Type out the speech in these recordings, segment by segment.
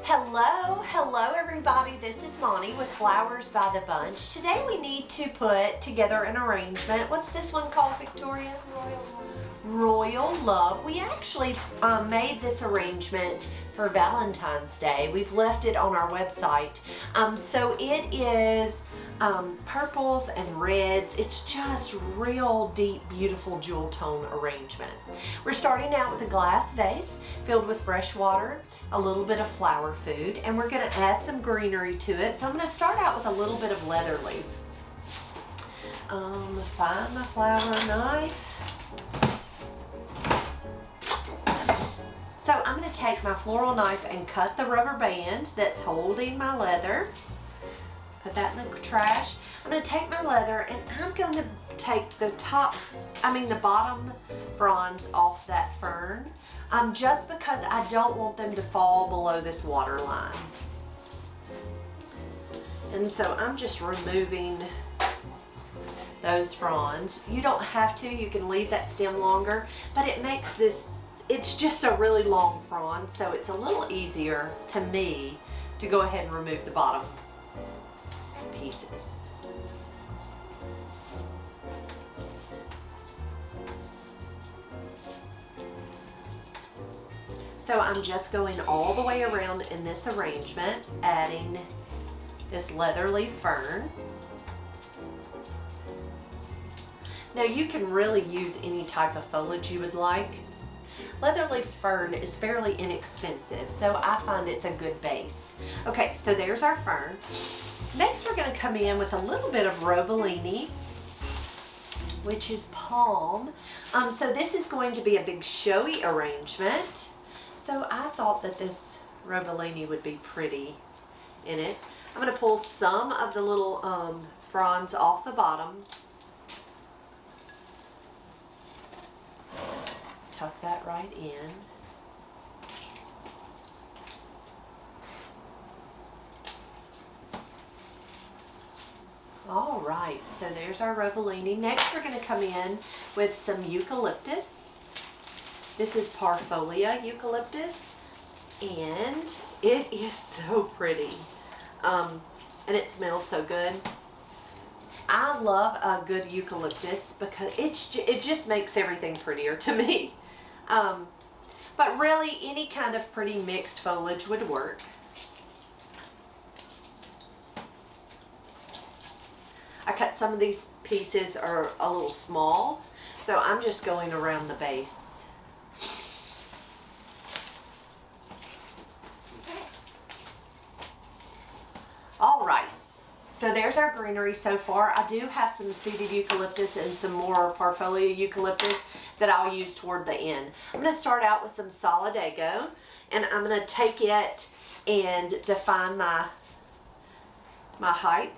Hello everybody, this is Monty with Flowers by the Bunch. Today we need to put together an arrangement. What's this one called, Victoria? Royal Love. We actually made this arrangement for Valentine's Day. We've left it on our website. So it is purples and reds. It's just real deep, beautiful jewel tone arrangement. We're starting out with a glass vase filled with fresh water, a little bit of flower food, and we're going to add some greenery to it. So I'm going to start out with a little bit of leather leaf. Find my flower knife. So I'm going to take my floral knife and cut the rubber band that's holding my leather. Put that in the trash. I'm going to take my leather and I'm going to take the bottom fronds off that fern, just because I don't want them to fall below this water line. And so I'm just removing those fronds. You don't have to, you can leave that stem longer, but it makes this, it's just a really long frond, so it's a little easier to me to go ahead and remove the bottom pieces. So I'm just going all the way around in this arrangement, adding this leather leaf fern. Now you can really use any type of foliage you would like. Leather leaf fern is fairly inexpensive, so I find it's a good base. Okay, so there's our fern. Next we're going to come in with a little bit of robellini, which is palm. So this is going to be a big showy arrangement. So I thought that this robellini would be pretty in it. I'm going to pull some of the little fronds off the bottom. Tuck that right in. All right, so there's our robellini. Next we're going to come in with some eucalyptus. This is Parfolia eucalyptus, and it is so pretty, and it smells so good. I love a good eucalyptus because it just makes everything prettier to me. But really, any kind of pretty mixed foliage would work. I cut some of these pieces are a little small, so I'm just going around the base. All right, so there's our greenery so far. I do have some seeded eucalyptus and some more Parfolia eucalyptus that I'll use toward the end. I'm going to start out with some solidago, and I'm going to take it and define my height.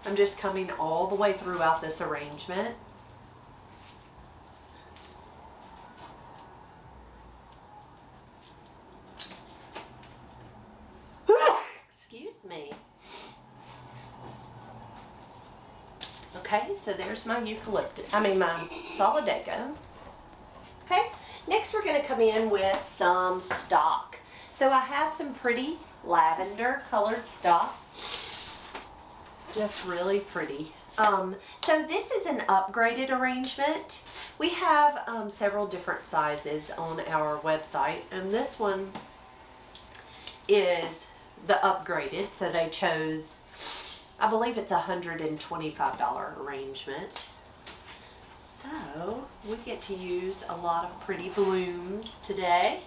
I'm just coming all the way throughout this arrangement. Excuse me. Okay, so there's my eucalyptus, my solidago. Okay, next we're going to come in with some stock. So I have some pretty lavender colored stock. Just really pretty. So this is an upgraded arrangement. We have several different sizes on our website, and this one is the upgraded, so they chose, I believe it's a $125 arrangement. So we get to use a lot of pretty blooms today.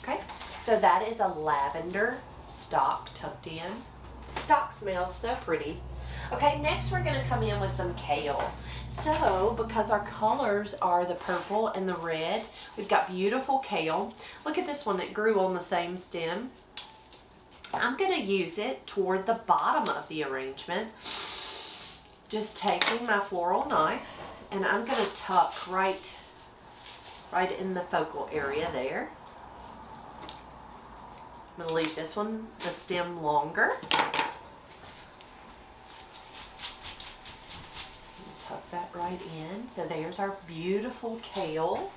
Okay, so that is a lavender stock tucked in. Stock smells so pretty. Okay, next we're going to come in with some kale. So, because our colors are the purple and the red, we've got beautiful kale. Look at this one that grew on the same stem. I'm going to use it toward the bottom of the arrangement. Just taking my floral knife, and I'm going to tuck right in the focal area there. I'm going to leave this one, the stem, longer. tuck that right in. So there's our beautiful kale.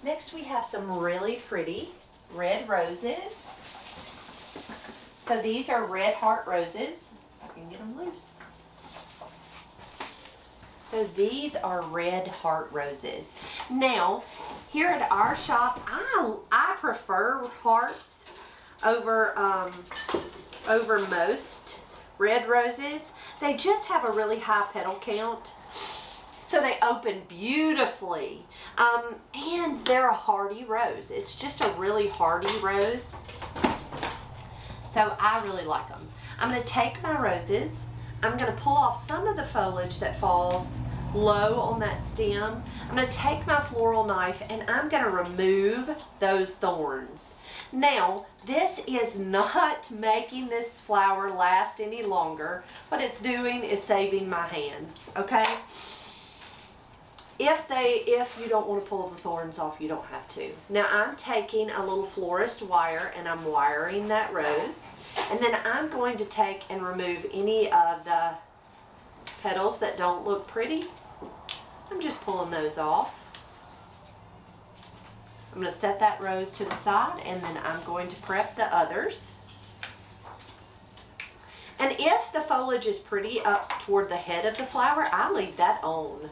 Next we have some really pretty red roses. So these are red heart roses. If I can get them loose. So these are red heart roses. Now, here at our shop, I prefer hearts over most red roses. They just have a really high petal count, so they open beautifully. And they're a hardy rose. It's just a really hardy rose. So I really like them. I'm going to take my roses. I'm going to pull off some of the foliage that falls low on that stem. I'm going to take my floral knife and I'm going to remove those thorns. Now, this is not making this flower last any longer. What it's doing is saving my hands, okay? If you don't want to pull the thorns off, you don't have to. Now, I'm taking a little florist wire and I'm wiring that rose. And then I'm going to take and remove any of the petals that don't look pretty. I'm just pulling those off. I'm going to set that rose to the side and then I'm going to prep the others. And if the foliage is pretty up toward the head of the flower, I leave that on.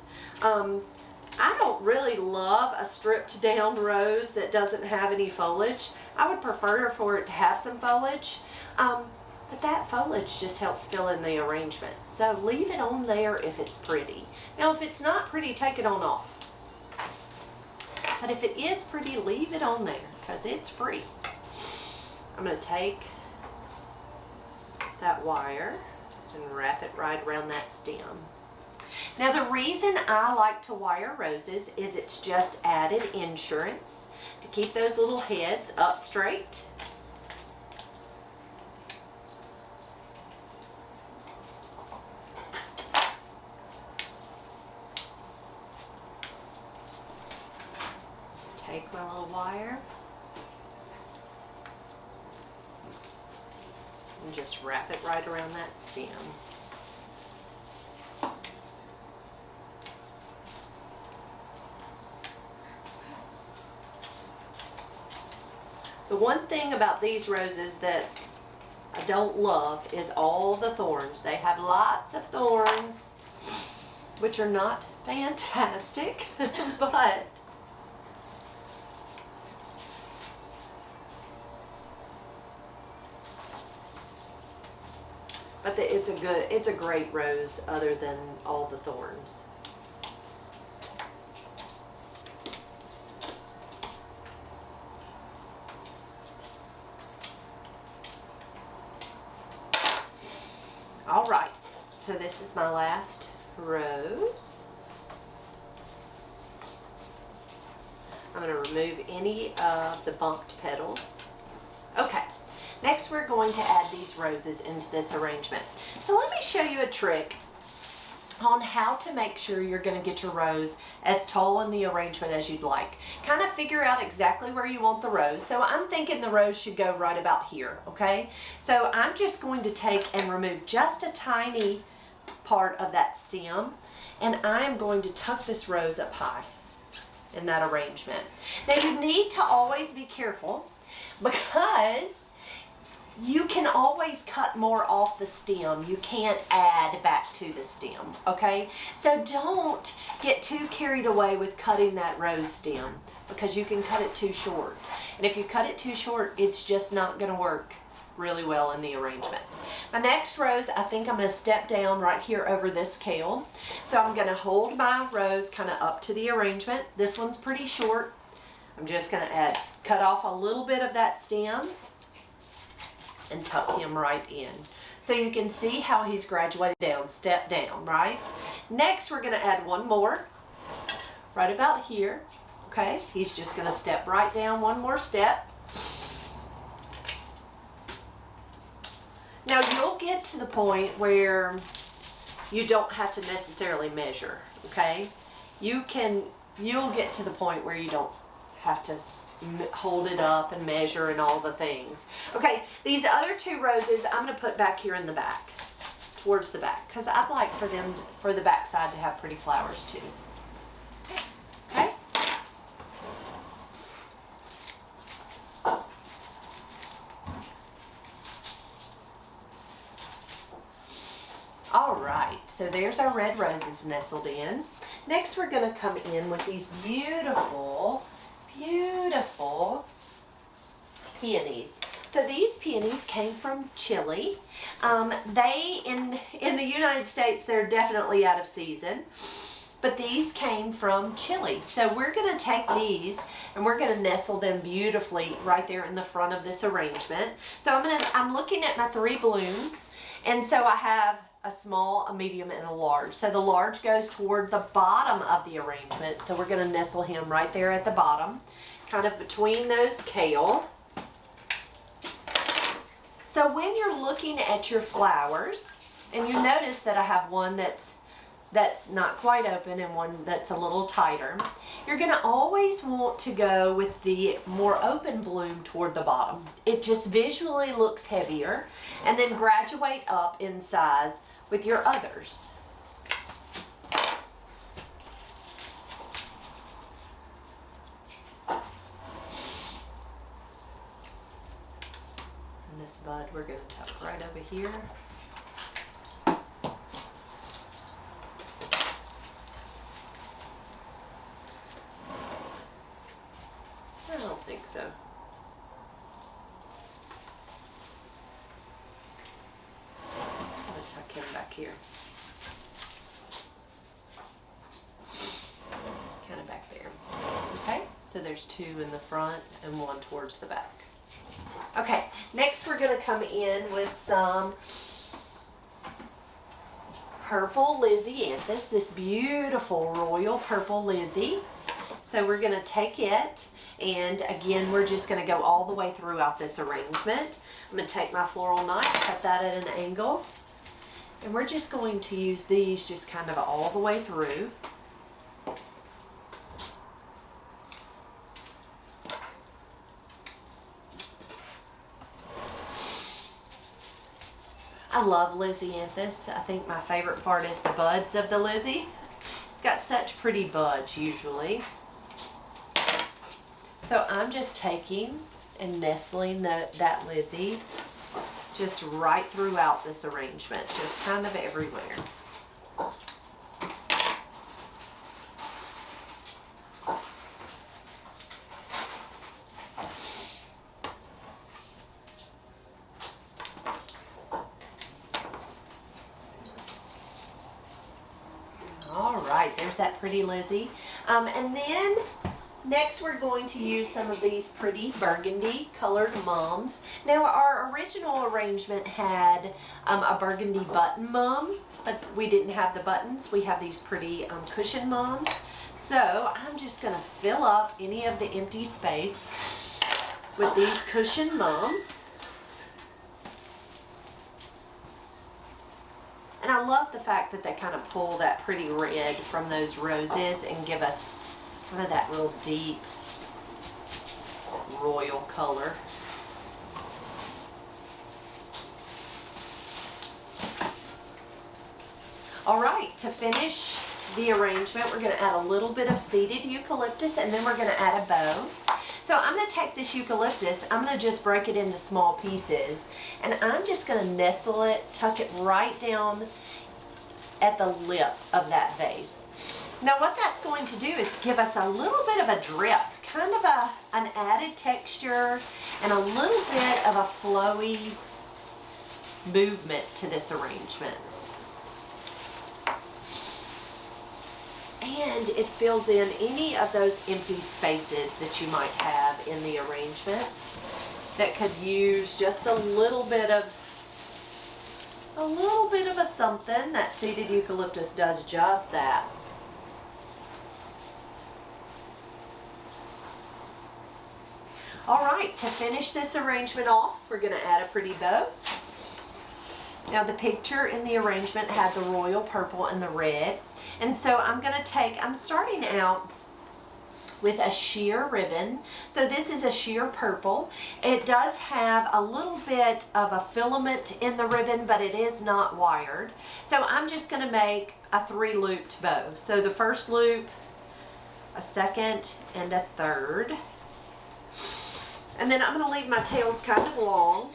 I don't really love a stripped down rose that doesn't have any foliage. I would prefer for it to have some foliage. But that foliage just helps fill in the arrangement. So leave it on there if it's pretty. Now if it's not pretty, take it on off. But if it is pretty, leave it on there because it's free. I'm going to take that wire and wrap it right around that stem. Now the reason I like to wire roses is it's just added insurance to keep those little heads up straight. Take my little wire and just wrap it right around that stem. The one thing about these roses that I don't love is all the thorns. They have lots of thorns, which are not fantastic, but it's a great rose other than all the thorns. All right, so this is my last rose. I'm going to remove any of the bumped petals. Okay, next we're going to add these roses into this arrangement. So let me show you a trick on how to make sure you're going to get your rose as tall in the arrangement as you'd like. Kind of figure out exactly where you want the rose. So I'm thinking the rose should go right about here, okay? So I'm just going to take and remove just a tiny part of that stem, and I'm going to tuck this rose up high in that arrangement. Now you need to always be careful because you can always cut more off the stem. You can't add back to the stem, okay? So don't get too carried away with cutting that rose stem because you can cut it too short. And if you cut it too short, it's just not gonna work really well in the arrangement. My next rose, I think I'm gonna step down right here over this kale. So I'm gonna hold my rose kind of up to the arrangement. This one's pretty short. I'm just gonna cut off a little bit of that stem and tuck him right in. So you can see how he's graduated down, step down, right? Next, we're gonna add one more, right about here, okay? He's just gonna step right down one more step. Now you'll get to the point where you don't have to necessarily measure, okay? You'll get to the point where you don't have to hold it up and measure and all the things. Okay, these other two roses I'm going to put back here in the back towards the back because I'd like for the back side to have pretty flowers too. Okay. All right, so there's our red roses nestled in. Next, we're going to come in with these beautiful, beautiful peonies. So these peonies came from Chile. They, in the United States, they're definitely out of season. But these came from Chile. So we're going to take these and we're going to nestle them beautifully right there in the front of this arrangement. So I'm looking at my 3 blooms. And so I have a small, a medium, and a large. So the large goes toward the bottom of the arrangement. So we're going to nestle him right there at the bottom, kind of between those kale. So when you're looking at your flowers, and you notice that I have one that's not quite open and one that's a little tighter, you're going to always want to go with the more open bloom toward the bottom. It just visually looks heavier, and then graduate up in size with your others. And this bud we're going to tuck right over here. I don't think so. I'm going to tuck him back here. Kind of back there. Okay, so there's 2 in the front and 1 towards the back. Okay, next we're going to come in with some purple Lizzy anthus, this beautiful royal purple Lizzy. So we're going to take it, and again, we're just going to go all the way throughout this arrangement. I'm going to take my floral knife, cut that at an angle, and we're just going to use these just kind of all the way through. I love Lizzy anthus. I think my favorite part is the buds of the Lizzy. It's got such pretty buds usually. So I'm just taking and nestling that Lizzy just right throughout this arrangement, just kind of everywhere. All right, there's that pretty Lizzy. And then next we're going to use some of these pretty burgundy colored mums. Now our original arrangement had a burgundy button mum, but we didn't have the buttons. We have these pretty cushion mums. So I'm just going to fill up any of the empty space with these cushion mums. And I love the fact that they kind of pull that pretty red from those roses and give us kind of that real deep royal color. All right, to finish the arrangement, we're going to add a little bit of seeded eucalyptus, and then we're going to add a bow. So I'm going to take this eucalyptus, I'm going to just break it into small pieces, and I'm just going to nestle it, tuck it right down at the lip of that vase. Now what that's going to do is give us a little bit of a drip, kind of an added texture and a little bit of a flowy movement to this arrangement. And it fills in any of those empty spaces that you might have in the arrangement that could use just a little bit of a something. That seeded eucalyptus does just that. All right, to finish this arrangement off, we're going to add a pretty bow. Now the picture in the arrangement had the royal purple and the red. And so I'm starting out with a sheer ribbon. So this is a sheer purple. It does have a little bit of a filament in the ribbon, but it is not wired. So I'm just going to make a 3-looped bow. So the first loop, a second, and a third. And then I'm going to leave my tails kind of long.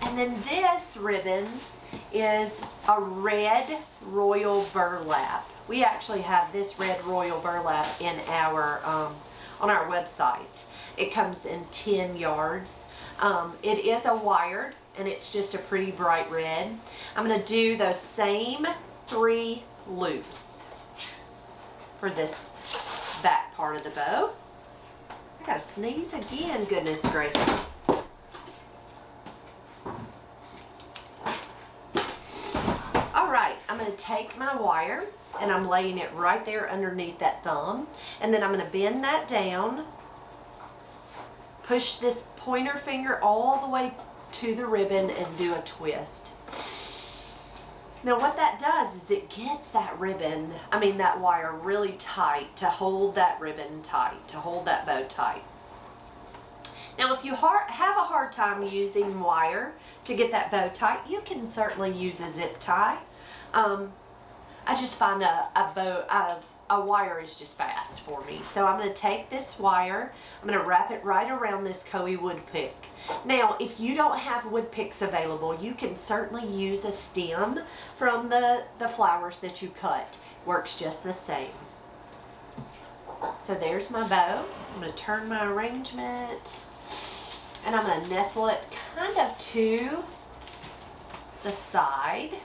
And then this ribbon is a red royal burlap. We actually have this red royal burlap in our on our website. It comes in 10 yards. It is a wired, and it's just a pretty bright red. I'm going to do those same 3 loops for this back part of the bow. I gotta sneeze again, goodness gracious. Alright, I'm going to take my wire and I'm laying it right there underneath that thumb, and then I'm going to bend that down, push this pointer finger all the way to the ribbon and do a twist. Now what that does is it gets that ribbon, that wire really tight to hold that ribbon tight, to hold that bow tight. Now if you have a hard time using wire to get that bow tight, you can certainly use a zip tie. I just find a wire is just fast for me. So I'm going to take this wire, I'm going to wrap it right around this Koei wood pick. Now, if you don't have wood picks available, you can certainly use a stem from the flowers that you cut. Works just the same. So there's my bow. I'm going to turn my arrangement, and I'm going to nestle it kind of to the side.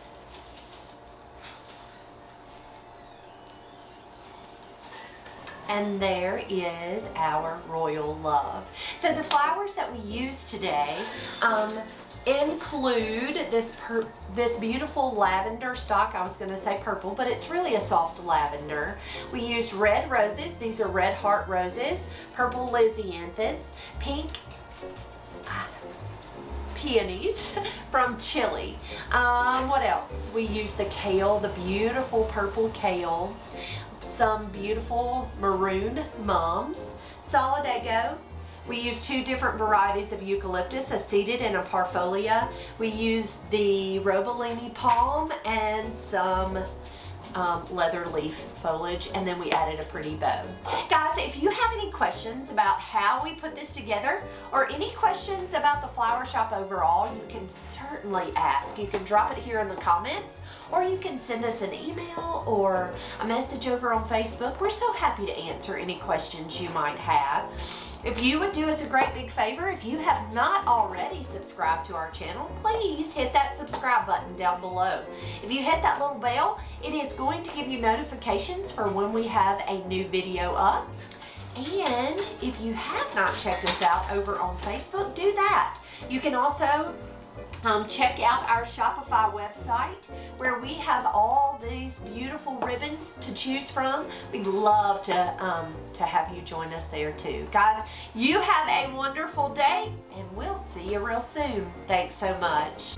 And there is our royal love. So the flowers that we use today include this beautiful lavender stock. I was going to say purple, but it's really a soft lavender. We used red roses. These are red heart roses, purple Lizzy, pink peonies from Chile. What else? We used the kale, the beautiful purple kale, some beautiful maroon mums, solidago. We used 2 different varieties of eucalyptus, a seeded and a parfolia. We used the Robolini palm and some leather leaf foliage, and then we added a pretty bow. Guys, if you have any questions about how we put this together, or any questions about the flower shop overall, you can certainly ask. You can drop it here in the comments, or you can send us an email or a message over on Facebook. We're so happy to answer any questions you might have. If you would do us a great big favor, if you have not already subscribed to our channel, please hit that subscribe button down below. If you hit that little bell, it is going to give you notifications for when we have a new video up. And if you have not checked us out over on Facebook, do that. You can also check out our Shopify website, where we have all these beautiful ribbons to choose from. We'd love to have you join us there too. Guys, you have a wonderful day, and we'll see you real soon. Thanks so much.